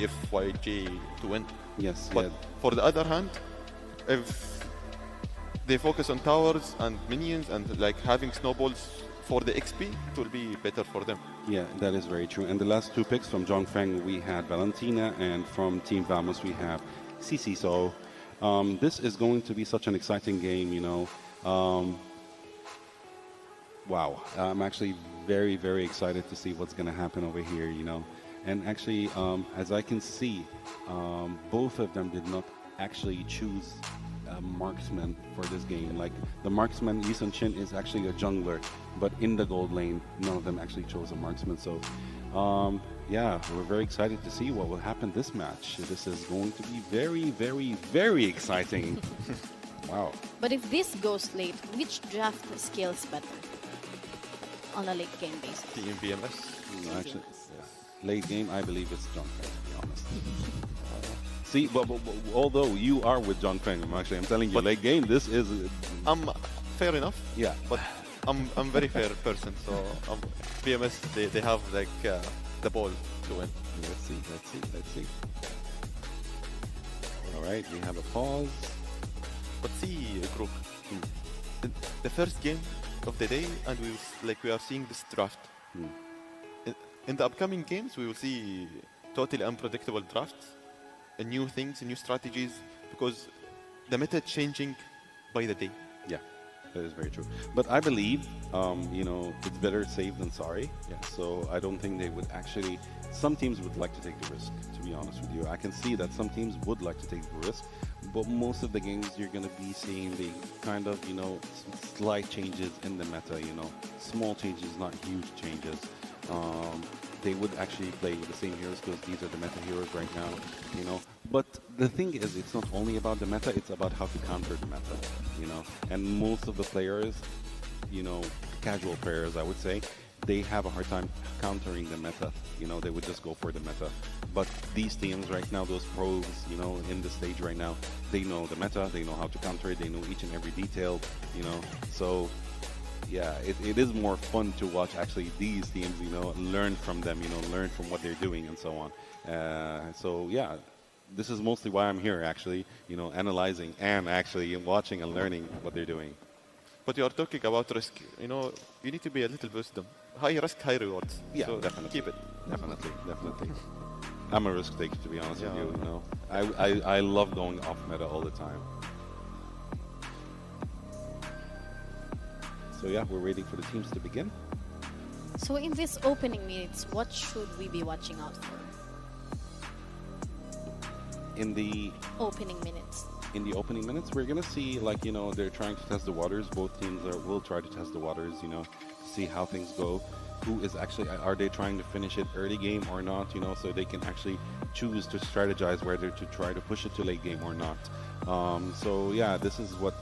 FYG to win. Yes, But yeah. for the other hand, if they focus on towers and minions and like having snowballs for the XP, it will be better for them. Yeah, that is very true. And the last two picks from Zhongfeng, we had Valentina, and from Team Bagus, we have Cici. So this is going to be such an exciting game, you know. Wow, I'm actually very, very excited to see what's going to happen over here, you know. And actually, as I can see, both of them did not actually choose a marksman for this game. Like, the marksman, Yi Sun Chin, is actually a jungler, but in the gold lane, none of them actually chose a marksman. So, yeah, we're very excited to see what will happen this match. This is going to be very, very, very exciting. Wow. But if this goes late, which draft scales better on a late game basis? Team BMS. Actually, late game, I believe it's Zhongfeng, to be honest. See, but although you are with Zhongfeng, I'm telling you, But late game, this is... Fair enough. Yeah. But I'm very fair person, so BMS they have like the ball to win. Let's see. All right, we have a pause. But see, Group, the first game of the day, and we are seeing this draft. In the upcoming games, we will see totally unpredictable drafts, and new things, and new strategies, because the meta changing by the day. Yeah, that is very true. But I believe, you know, it's better safe than sorry. Yeah. So I don't think they would actually... Some teams would like to take the risk, to be honest with you. I can see that some teams would like to take the risk, but most of the games you're going to be seeing the kind of, you know, slight changes in the meta, you know, small changes, not huge changes. They would actually play with the same heroes because these are the meta heroes right now, you know. But the thing is, it's not only about the meta, it's about how to counter the meta, you know. And most of the players, you know, casual players, I would say, they have a hard time countering the meta. You know, they would just go for the meta. But these teams right now, those pros, you know, in the stage right now, they know the meta, they know how to counter it, they know each and every detail, you know. So, yeah, it is more fun to watch actually these teams, you know, learn from them, you know, learn from what they're doing and so on. So, yeah, this is mostly why I'm here, actually, you know, analyzing and actually watching and learning what they're doing. But you are talking about risk. You know, you need to be a little wisdom. High risk, high rewards. Yeah, so definitely. Keep it. Definitely. I'm a risk taker, to be honest with you. You know, I love going off meta all the time. So yeah, we're waiting for the teams to begin. So in this opening minutes, what should we be watching out for? In the opening minutes. In the opening minutes, we're gonna see, like, you know, they're trying to test the waters. Both teams will try to test the waters, you know, see how things go. Who is actually, are they trying to finish it early game or not, you know, so they can actually choose to strategize whether to try to push it to late game or not. So yeah, this is what,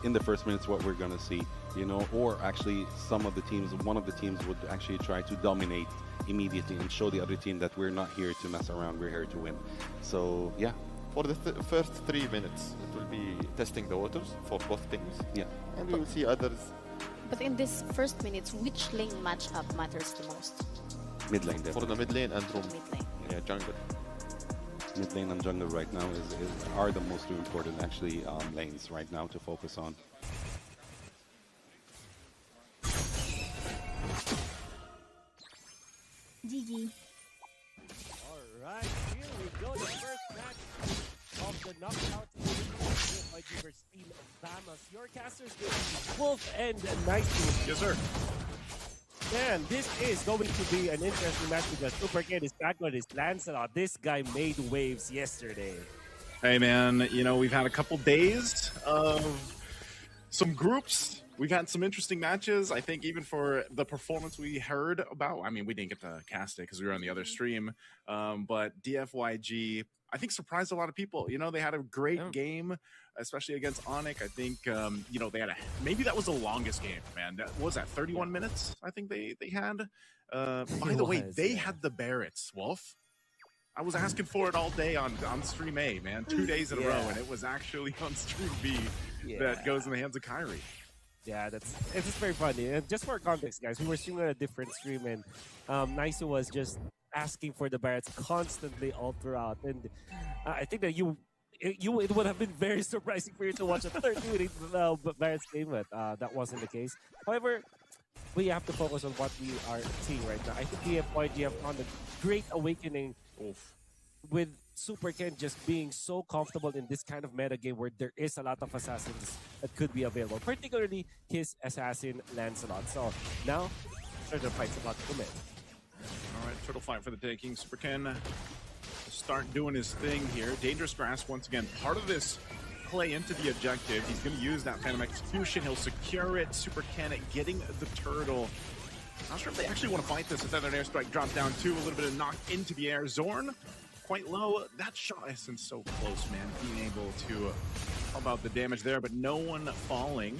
in the first minutes, what we're gonna see, you know, or actually some of the teams, one of the teams would actually try to dominate immediately and show the other team that we're not here to mess around, we're here to win. So yeah. For the first 3 minutes, it will be testing the waters for both teams. Yeah. And we will see others. But in this first minutes, which lane matchup matters the most? Mid lane, definitely. For the mid lane and room. Mid lane. Yeah, jungle. Mid lane and jungle right now are the most important, actually, lanes right now to focus on. GG. Alright, here we go. The first match of the knockout by versus team of Bagus. Your casters will be Wolf and Nice. Yes, sir. Man, this is going to be an interesting match because Super Kid is back on his Lancelot. This guy made waves yesterday. Hey, man, you know, we've had a couple days of some groups. We've had some interesting matches. I think even for the performance we heard about, I mean, we didn't get to cast it because we were on the other stream, but DFYG, I think, surprised a lot of people. You know, they had a great game, especially against Onyx. I think, you know, they had maybe that was the longest game, man. That was at 31 minutes, I think they had. By the way, they had the Barretts, Wolf. I was asking for it all day on stream A, man. 2 days in a row, and it was actually on stream B that goes in the hands of Kyrie. Yeah, it's just very funny. And just for context, guys, we were streaming on a different stream, and Nice was just asking for the Barretts constantly all throughout. And I think that it would have been very surprising for you to watch a 30-minute Barretts game, but that wasn't the case. However, we have to focus on what we are seeing right now. I think the FYG have found a great awakening with Super Ken just being so comfortable in this kind of meta game where there is a lot of assassins that could be available, particularly his assassin Lancelot. So now, Turtle Fight's about to come in. All right, Turtle Fight for the taking. Super Ken will start doing his thing here. Dangerous Grasp, once again, part of this play into the objective. He's going to use that Phantom Execution. He'll secure it. Super Ken getting the turtle. Not sure if they actually want to fight this. A Feathered Airstrike drop down too. A little bit of knock into the air. Zorn quite low. That shot isn't so close, man. Being able to help out the damage there, but no one falling.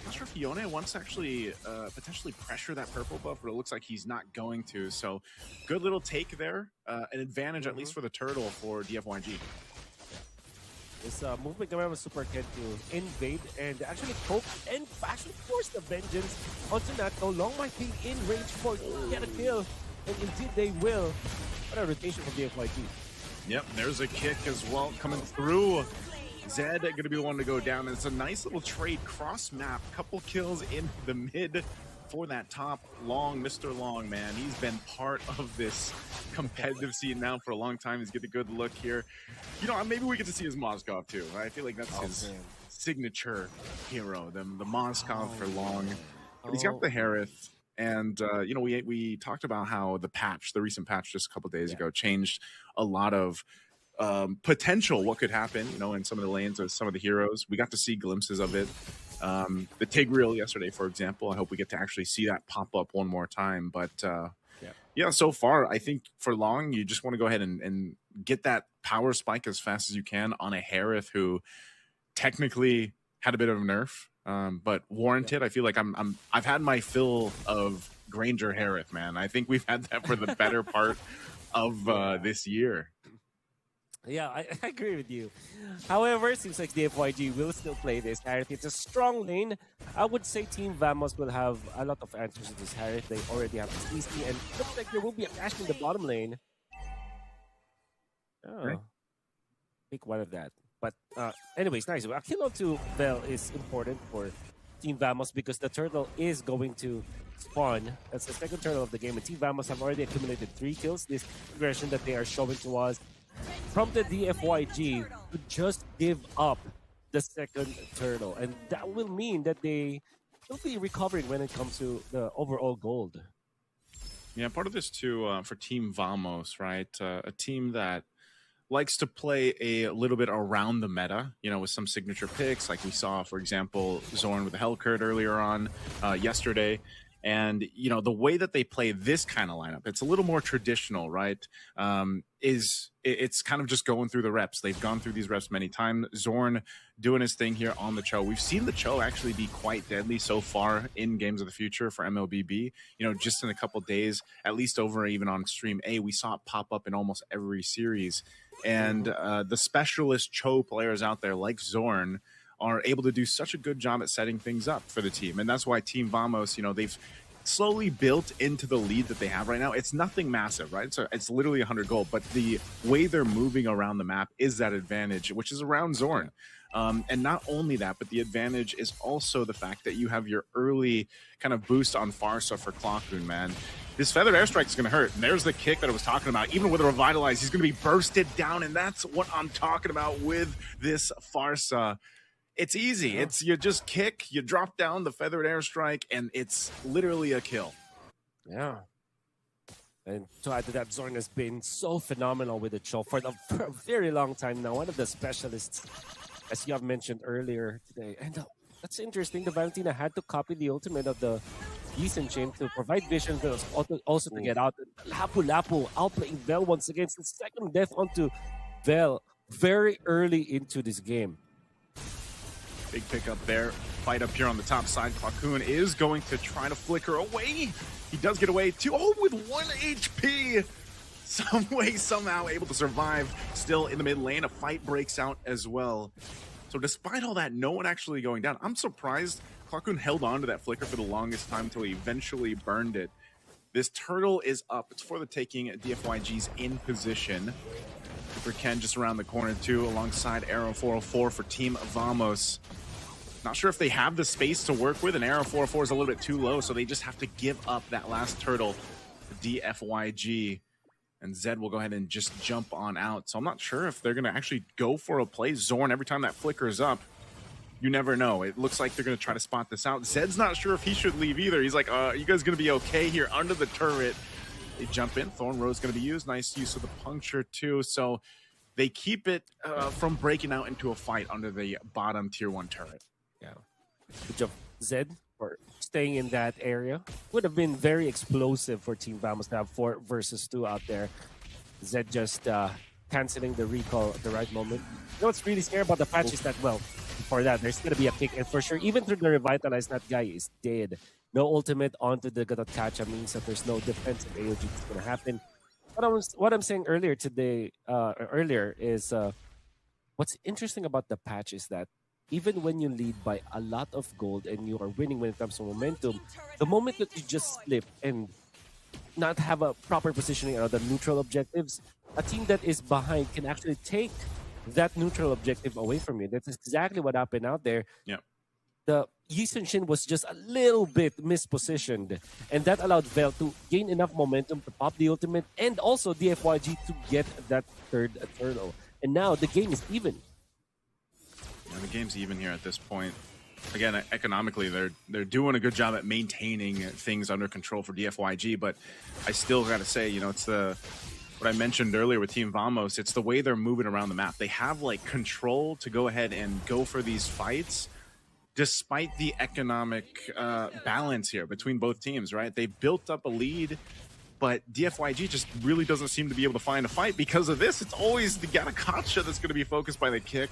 Not sure if Yone wants to actually potentially pressure that purple buff, but it looks like he's not going to. So good little take there. An advantage, at least for the turtle, for DFYG. This movement around with Super Ken to invade and actually poke and actually force the vengeance onto Natto. Long might be in range for get a kill, and indeed they will. What a rotation from DFYG. Yep, there's a kick as well coming through. Zed going to be the one to go down. It's a nice little trade cross map. Couple kills in the mid for that top. Long, Mr. Long, man. He's been part of this competitive scene now for a long time. He's getting a good look here. You know, maybe we get to see his Moskov too. I feel like that's his signature hero, the Moskov for Long. But he's got the Harith. And, you know, we talked about how the recent patch just a couple days ago changed a lot of potential what could happen, you know, in some of the lanes of some of the heroes. We got to see glimpses of it. The Tigreal yesterday, for example. I hope we get to actually see that pop up one more time. But yeah, so far, I think for Long, you just want to go ahead and get that power spike as fast as you can on a Harith who technically had a bit of a nerf, but warranted. I feel like I've had my fill of Granger Harith, man. I think we've had that for the better part of this year. Yeah, I agree with you. However, it seems like the FYG will still play this Harith. It's a strong lane. I would say Team Vamos will have a lot of answers to this Harith. They already have this CC, and it looks like there will be a cash in the bottom lane. Oh, okay. Pick one of that. But anyways, nice. A kill onto Vel is important for Team Vamos because the turtle is going to spawn. That's the second turtle of the game, and Team Vamos have already accumulated 3 kills. This progression that they are showing to us prompted the FYG to just give up the second turtle, and that will mean that they will be recovering when it comes to the overall gold. Yeah, part of this too for Team Vamos, right? A team that likes to play a little bit around the meta, you know, with some signature picks, like we saw, for example, Zorn with the Hellcurt earlier on yesterday. And, you know, the way that they play this kind of lineup, it's a little more traditional, right? It's kind of just going through the reps. They've gone through these reps many times. Zorn doing his thing here on the Cho. We've seen the Cho actually be quite deadly so far in Games of the Future for MLBB. You know, just in a couple days, at least over even on Stream A, we saw it pop up in almost every series. And the specialist Cho players out there like Zorn are able to do such a good job at setting things up for the team. And that's why Team Vamos, you know, they've slowly built into the lead that they have right now. It's nothing massive, right? So it's literally 100 gold, but the way they're moving around the map is that advantage, which is around Zorn. And not only that, but the advantage is also the fact that you have your early kind of boost on Farsa for Clockboon, man. This Feathered Airstrike is going to hurt. And there's the kick that I was talking about. Even with a Revitalize, he's going to be bursted down, and that's what I'm talking about with this Farsa. It's easy. It's you just kick, you drop down the Feathered Airstrike, and it's literally a kill. Yeah. And to add to that, Zorn has been so phenomenal with the Cho for a very long time now. One of the specialists, as you have mentioned earlier today. And that's interesting. The Valentina had to copy the ultimate of the Decent Chain to provide vision, but also to get out. Lapu outplaying Vel once again. It's the second death onto Vel very early into this game. Big pickup there. Fight up here on the top side. Quacoon is going to try to flicker away. He does get away too. Oh, with 1 HP. Some way, somehow able to survive. Still in the mid lane. A fight breaks out as well. So despite all that, no one actually going down. I'm surprised Quacoon held on to that flicker for the longest time until he eventually burned it. This turtle is up. It's for the taking. DFYG's in position. Super Ken just around the corner too, alongside Arrow 404 for Team Vamos. Not sure if they have the space to work with, and Arrow 404 is a little bit too low, so they just have to give up that last turtle to DFYG. And Zed will go ahead and just jump on out. So I'm not sure if they're going to actually go for a play. Zorn, every time that flickers up, you never know. It looks like they're going to try to spot this out. Zed's not sure if he should leave either. He's like, are you guys going to be okay here under the turret? They jump in. Thorn Rose going to be used. Nice use of the puncture too. So they keep it from breaking out into a fight under the bottom tier 1 turret. Yeah. Good job, Zed, for staying in that area. Would have been very explosive for Team Vamos to have 4 versus 2 out there. Zed just canceling the recall at the right moment. You know what's really scary about the patch is that, well, before that, there's going to be a pick. And for sure, even through the revitalize, that guy is dead. No ultimate onto the Gatotacha means that there's no defensive AOG that's going to happen. What I'm saying earlier today, is what's interesting about the patch is that even when you lead by a lot of gold and you are winning when it comes to momentum, the moment that you just slip and not have a proper positioning around the neutral objectives, a team that is behind can actually take that neutral objective away from you. That's exactly what happened out there. Yeah. The Yi Sun-shin was just a little bit mispositioned, and that allowed Vel to gain enough momentum to pop the ultimate and also DFYG to get that third turtle. And now the game is even. Yeah, the game's even here at this point. Again, economically, they're doing a good job at maintaining things under control for DFYG, but I still got to say, you know, it's what I mentioned earlier with Team Vamos, it's the way they're moving around the map. They have, like, control to go ahead and go for these fights, despite the economic balance here between both teams, right? They built up a lead, but DFYG just really doesn't seem to be able to find a fight because of this. It's always the Gatokacha that's going to be focused by the kick.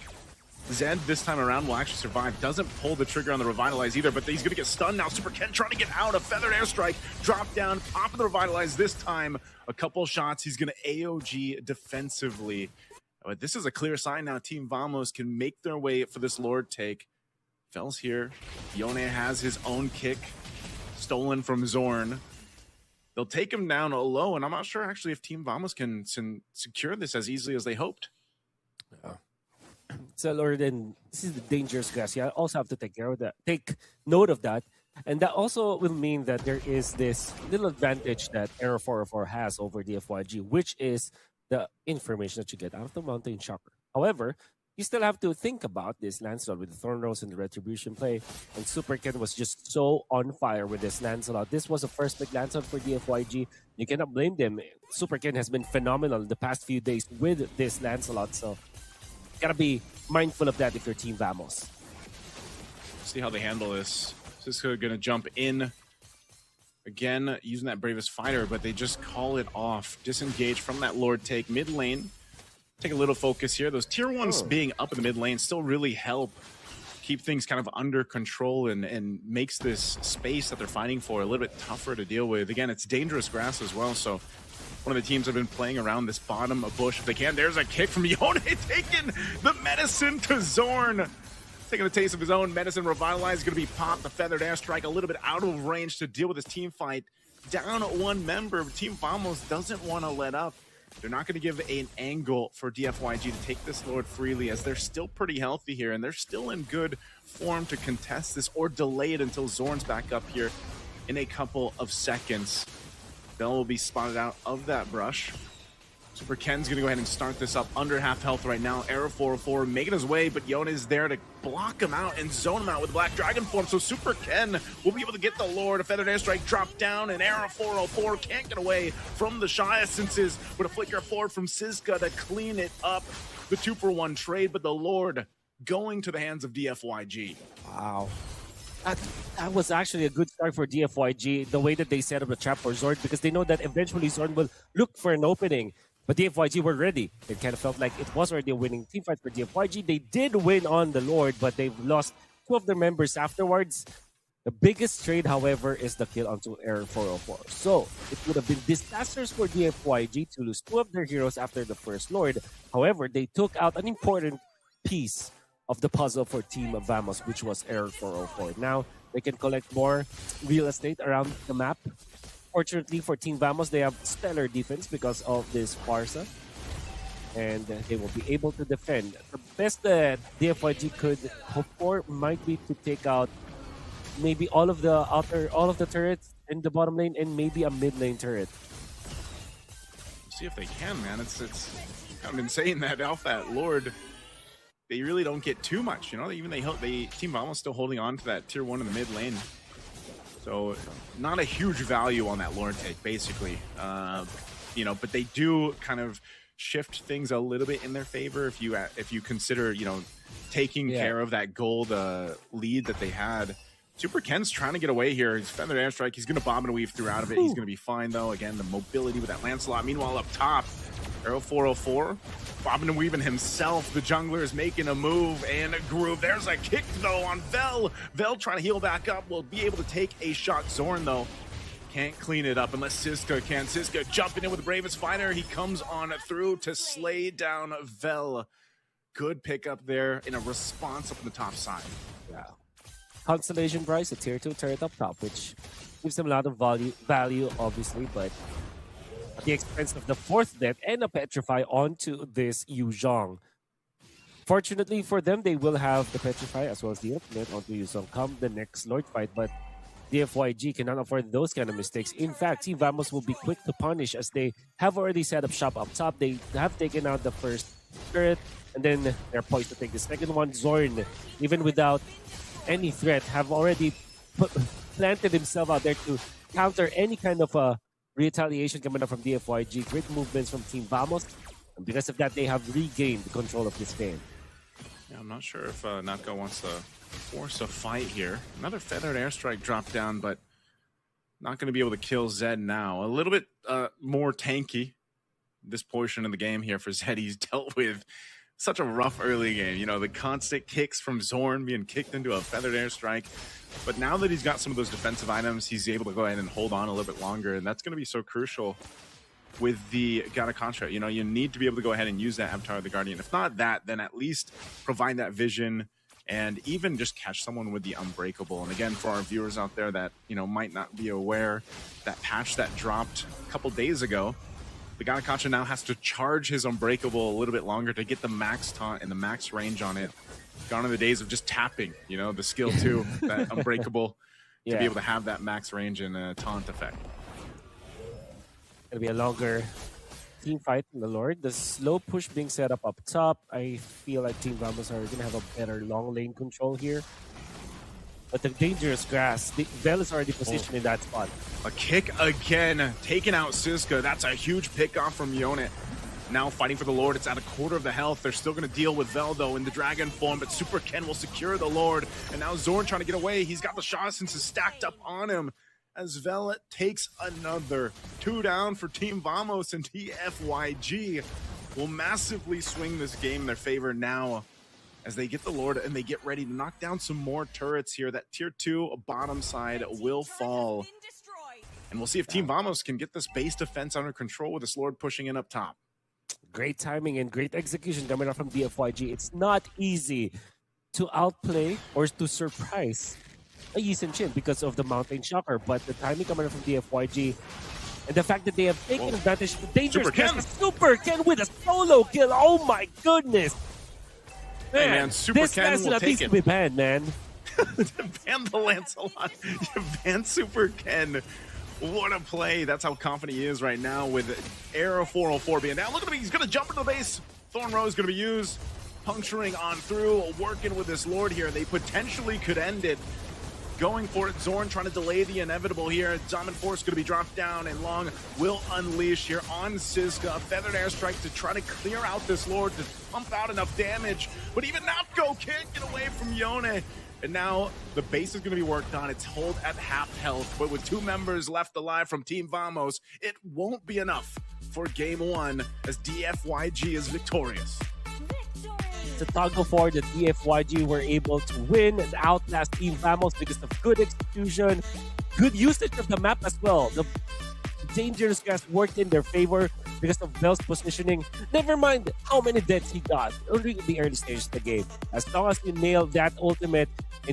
Zed this time around will actually survive. Doesn't pull the trigger on the Revitalize either, but he's going to get stunned now. Super Ken trying to get out. A Feathered Airstrike. Drop down. Popping the Revitalize this time. A couple shots. He's going to AOG defensively. But this is a clear sign now. Team Vamos can make their way for this Lord take. Fel's here. Yone has his own kick. Stolen from Zorn. They'll take him down low, and I'm not sure actually if Team Vamos can secure this as easily as they hoped. So, Lord, and this is the dangerous grass. You also have to take care of that. Take note of that. And that also will mean that there is this little advantage that Arrow 404 has over DFYG, which is the information that you get out of the Mountain Shocker. However, you still have to think about this Lancelot with the Thorn Rose and the Retribution play. And Super Ken was just so on fire with this Lancelot. This was a first big Lancelot for DFYG. You cannot blame them. Super Ken has been phenomenal the past few days with this Lancelot. So, gotta be mindful of that if you're Team Vamos. See how they handle this. Cisco gonna jump in again, using that Bravest Fighter, but they just call it off. Disengage from that Lord take mid lane. Take a little focus here. Those tier 1s being up in the mid lane still really help keep things kind of under control and makes this space that they're fighting for a little bit tougher to deal with. Again, it's dangerous grass as well, so one of the teams have been playing around this bottom bush if they can. There's a kick from Yone, taking the medicine to Zorn. Taking a taste of his own medicine. Revitalize is going to be popped. The Feathered Airstrike a little bit out of range to deal with this team fight. Down one member. Team Vamos doesn't want to let up. They're not going to give an angle for DFYG to take this Lord freely, as they're still pretty healthy here, and they're still in good form to contest this or delay it until Zorn's back up here in a couple of seconds. Bell will be spotted out of that brush. Super Ken's going to go ahead and start this up under half health right now. Arrow 404 making his way, but Yone is there to block him out and zone him out with Black Dragon form. So Super Ken will be able to get the Lord. A Feathered Airstrike drop down, and Arrow 404 can't get away from the Shy Essences with a flicker forward from Sizka to clean it up. The 2-for-1 trade, but the Lord going to the hands of DFYG. Wow. That was actually a good start for DFYG, the way that they set up the trap for Zord, because they know that eventually Zord will look for an opening. But DFYG were ready. It kind of felt like it was already a winning team fight for DFYG. They did win on the Lord, but they've lost 2 of their members afterwards. The biggest trade, however, is the kill onto Arrow 404. So it would have been disastrous for DFYG to lose 2 of their heroes after the first Lord. However, they took out an important piece of the puzzle for Team Vamos, which was Arrow 404. Now they can collect more real estate around the map. Fortunately for Team Vamos, they have stellar defense because of this Farsa. And they will be able to defend. The best that DFYG could hope for might be to take out maybe all of the turrets in the bottom lane and maybe a mid lane turret. See if they can, man. It's kind of insane that off that Lord, they really don't get too much. You know, even Team Vamos still holding on to that tier 1 in the mid lane. So not a huge value on that Lord take, basically. You know, but they do kind of shift things a little bit in their favor if you consider, you know, taking care of that gold lead that they had. Super Ken's trying to get away here. He's feathered airstrike. He's going to bomb and weave through out of it. He's going to be fine, though. Again, the mobility with that Lancelot. Meanwhile, up top, Arrow 404. Bobbing and weaving himself. The jungler is making a move and a groove. There's a kick, though, on Vel. Vel trying to heal back up. Will be able to take a shot. Zorn, though, can't clean it up unless Siska can. Siska jumping in with the bravest fighter. He comes on through to slay down Vel. Good pickup there in a response up on the top side. Yeah. Constellation Price, a tier 2 turret up top, which gives them a lot of value, obviously, but at the expense of the 4th death and a Petrify onto this Yu Zhong. Fortunately for them, they will have the Petrify as well as the ultimate onto Yu Zhong come the next Lord fight, but DFYG cannot afford those kind of mistakes. In fact, Team Vamos will be quick to punish as they have already set up shop up top. They have taken out the first turret, and then they're poised to take the second one. Zorn, even without any threat, have already planted himself out there to counter any kind of retaliation coming up from DFYG. Great movements from Team Vamos, and because of that, they have regained the control of this game. Yeah, I'm not sure if Natko wants to force a fight here. Another feathered airstrike dropped down, but not going to be able to kill Zed now. A little bit more tanky this portion of the game here for Zed. He's dealt with such a rough early game. You know, the constant kicks from Zorn being kicked into a feathered airstrike. But now that he's got some of those defensive items, he's able to go ahead and hold on a little bit longer. And that's going to be so crucial with the Gata Contra. You know, you need to be able to go ahead and use that Avatar of the Guardian. If not that, then at least provide that vision and even just catch someone with the Unbreakable. And again, for our viewers out there that, you know, might not be aware, that patch that dropped a couple days ago, the Gata Contra now has to charge his Unbreakable a little bit longer to get the max taunt and the max range on it. Gone are the days of just tapping, you know, the skill 2, that Unbreakable, to be able to have that max range and taunt effect. It'll be a longer team fight in the Lord. The slow push being set up top. I feel like Team Vamos are going to have a better long lane control here. But the dangerous grass, Vel is already positioned in that spot. A kick again, taking out Siska. That's a huge pick off from Yone. Now fighting for the Lord. It's at a quarter of the health. They're still going to deal with Vel, though, in the dragon form, but Super Ken will secure the Lord. And now Zorn trying to get away. He's got the shot since it's stacked up on him as Vel takes another 2 down for Team Vamos, and DFYG will massively swing this game in their favor now as they get the Lord and they get ready to knock down some more turrets here. That tier 2 bottom side will fall. And we'll see if Team Vamos can get this base defense under control with this Lord pushing in up top. Great timing and great execution coming out from DFYG. It's not easy to outplay or to surprise a Yi Sin because of the Mountain Shocker, but the timing coming out from DFYG and the fact that they have taken advantage of the dangerous Super Ken with a solo kill. Oh my goodness. Man, Super Ken will take it. Be banned, man. Ban the Lancelot. Ban Super Ken. What a play. That's how confident he is right now with Arrow 404 being down. Look at him. He's going to jump into the base. Thorn Row is going to be used. Puncturing on through. Working with this Lord here. They potentially could end it. Going for it. Zorn trying to delay the inevitable here. Dominant Force going to be dropped down, and Long will unleash here on Siska. A feathered airstrike to try to clear out this Lord to pump out enough damage. But even Natko can't get away from Yone. And now the base is going to be worked on. It's hold at half health. But with 2 members left alive from Team Vamos, it won't be enough for game 1 as DFYG is victorious. To toggle for the DFYG were able to win and outlast Team Vamos because of good execution, good usage of the map as well. The dangerous grass worked in their favor because of Vel's positioning. Never mind how many deaths he got early in the early stages of the game. As long as you nail that ultimate and